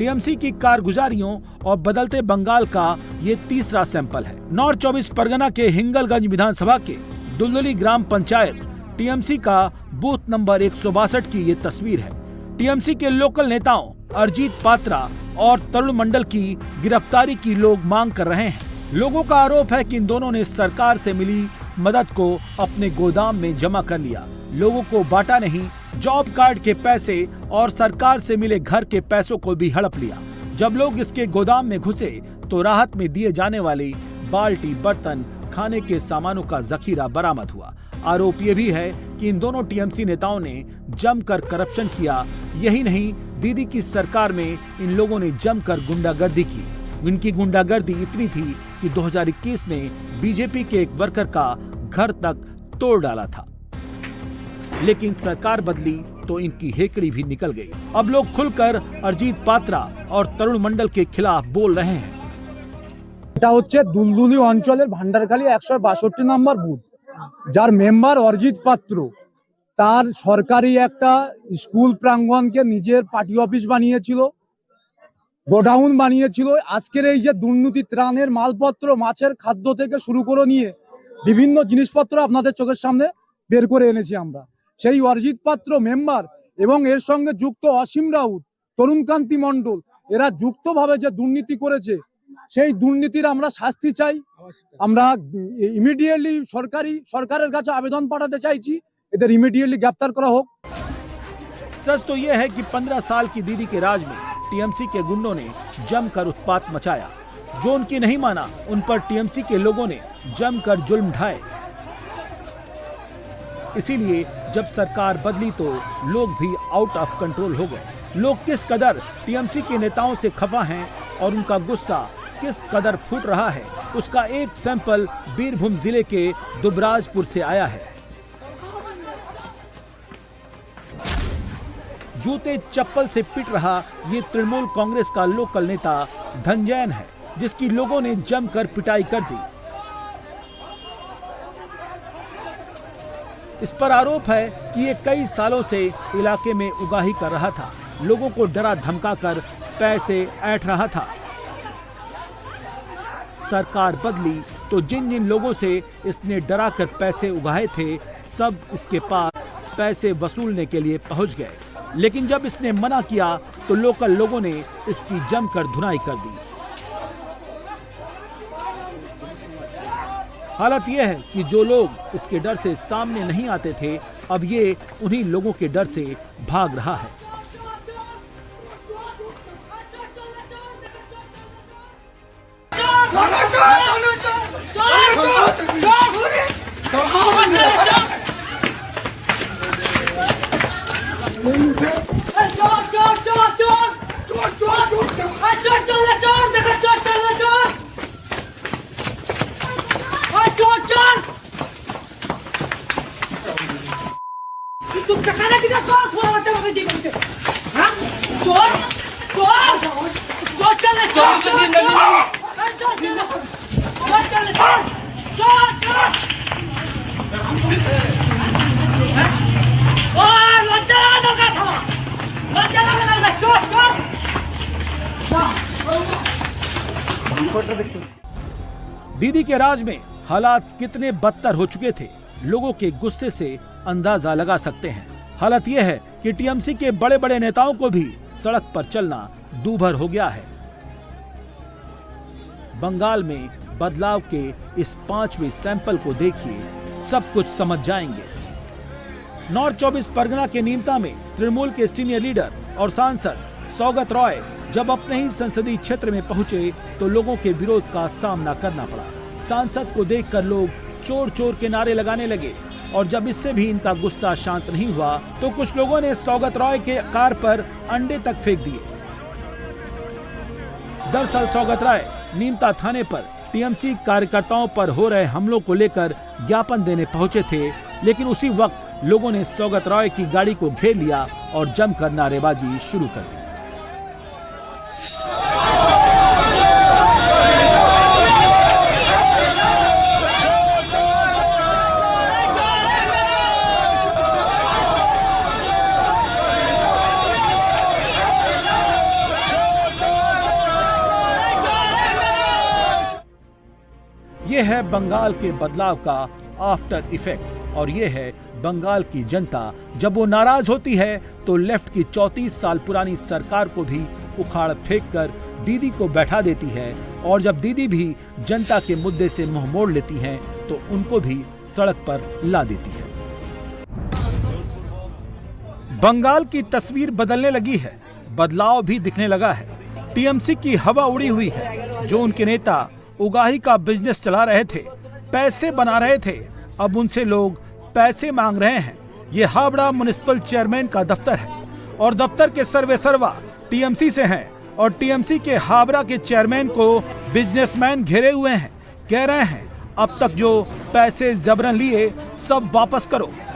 TMC की कारगुजारियों और बदलते बंगाल का ये तीसरा सैंपल है। नॉर्थ 24 परगना के हिंगलगंज विधानसभा के दुलदुली ग्राम पंचायत टीएमसी का बूथ नंबर 162 की ये तस्वीर है। टीएमसी के लोकल नेताओं अरजीत पात्रा और तरुण मंडल की गिरफ्तारी की लोग मांग कर रहे हैं। लोगों का आरोप है कि इन दोनों ने सरकार से मिली मदद को अपने गोदाम में जमा कर लिया, लोगों को बांटा नहीं, जॉब कार्ड के पैसे और सरकार से मिले घर के पैसों को भी हड़प लिया। जब लोग इसके गोदाम में घुसे तो राहत में दिए जाने वाली बाल्टी, बर्तन, खाने के सामानों का जखीरा बरामद हुआ। आरोप ये भी है कि इन दोनों टीएमसी नेताओं ने जमकर करप्शन किया। यही नहीं, दीदी की सरकार में इन लोगों ने जमकर गुंडागर्दी की। इनकी गुंडागर्दी इतनी थी कि 2021 में बीजेपी के एक वर्कर का घर तक तोड़ डाला था, लेकिन सरकार बदली तो इनकी हेकड़ी भी निकल गई। अब लोग खुलकर अरजीत पात्रा और तरुण मंडल के खिलाफ बोल रहे हैं। এটা হচ্ছে দুলদুলি অঞ্চলের ভান্ডারখালী 162 নম্বর বুথ, যার মেম্বার অরজিৎ পাত্র তার সরকারি একটা স্কুল প্রাঙ্গণকে নিজের পার্টি অফিস বানিয়েছিল, গোডাউন বানিয়েছিল। আজকের এই যে দুর্নীতি ত্রাণের মালপত্র, মাছের খাদ্য থেকে শুরু করে নিয়ে বিভিন্ন জিনিসপত্র আপনাদের চোখের সামনে বের করে এনেছি আমরা। সেই অরজিৎ পাত্র মেম্বার এবং এর সঙ্গে যুক্ত অসীম রাউত, তরুণকান্তি মণ্ডল, এরা যুক্তভাবে যে দুর্নীতি করেছে সেই দুর্নীতির আমরা শাস্তি চাই। আমরা ইমিডিয়েটলি সরকারের কাছে আবেদন পাঠাতে চাইছি, এদের ইমিডিয়েটলি গ্রেফতার করা হোক। सच तो यह है कि 15 साल की दीदी के राज में टीएमसी के गुंडों ने जमकर उत्पात मचाया। जो उनकी नहीं माना उन पर टीएमसी के लोगों ने जमकर जुल्म ढाए। इसीलिए जब सरकार बदली तो लोग भी आउट ऑफ कंट्रोल हो गए। लोग किस कदर टीएमसी के नेताओं से खफा हैं और उनका गुस्सा किस कदर फूट रहा है, उसका एक सैंपल बीरभूम जिले के दुबराजपुर से आया है। जूते चप्पल से पिट रहा ये तृणमूल कांग्रेस का लोकल नेता धनजयन है, जिसकी लोगों ने जमकर पिटाई कर दी। इस पर आरोप है कि ये कई सालों से इलाके में उगाही कर रहा था, लोगों को डरा धमकाकर पैसे ऐंठ रहा था। सरकार बदली तो जिन जिन लोगों से इसने डरा कर पैसे उगाए थे, सब इसके पास पैसे वसूलने के लिए पहुंच गए। लेकिन जब इसने मना किया तो लोकल लोगों ने इसकी जमकर धुनाई कर दी। हालत यह है कि जो लोग इसके डर से सामने नहीं आते थे, अब ये उन्हीं लोगों के डर से भाग रहा है। दीदी के राज में हालात कितने बदतर हो चुके थे, लोगों के गुस्से से अंदाजा लगा सकते हैं। हालत यह है कि टीएमसी के बड़े बड़े नेताओं को भी सड़क पर चलना दूभर हो गया है। बंगाल में बदलाव के इस 5वें सैंपल को देखिए, सब कुछ समझ जाएंगे। नॉर्थ 24 परगना के नीमता में तृणमूल के सीनियर लीडर और सांसद सौगत रॉय जब अपने ही संसदीय क्षेत्र में पहुंचे तो लोगों के विरोध का सामना करना पड़ा। सांसद को देखकर लोग चोर चोर के नारे लगाने लगे और जब इससे भी इनका गुस्सा शांत नहीं हुआ तो कुछ लोगों ने सौगत रॉय के कार पर अंडे तक फेंक दिए। दरअसल सौगत रॉय नीमता थाने पर टीएमसी कार्यकर्ताओं पर हो रहे हमलों को लेकर ज्ञापन देने पहुंचे थे, लेकिन उसी वक्त लोगों ने सौगत रॉय की गाड़ी को घेर लिया और जमकर नारेबाजी शुरू कर दी। ये है बंगाल के बदलाव का आफ्टर इफेक्ट और ये है बंगाल की जनता। जब वो नाराज होती है तो लेफ्ट की 34 साल पुरानी सरकार को भी उखाड़ फेंक कर दीदी को बैठा देती है और जब दीदी भी जनता के मुद्दे से मुंह मोड़ लेती हैं तो उनको भी सड़क पर ला देती है। बंगाल की तस्वीर बदलने लगी है, बदलाव भी दिखने लगा है। टीएमसी की हवा उड़ी हुई है। जो उनके नेता उगाही का बिजनेस चला रहे थे, पैसे बना रहे थे, अब उनसे लोग पैसे मांग रहे हैं। ये हावड़ा म्युनिसिपल चेयरमैन का दफ्तर है और दफ्तर के सर्वे सर्वा टीएमसी से हैं और टीएमसी के हावड़ा के चेयरमैन को बिजनेसमैन घेरे हुए हैं। कह रहे हैं अब तक जो पैसे जबरन लिए सब वापस करो।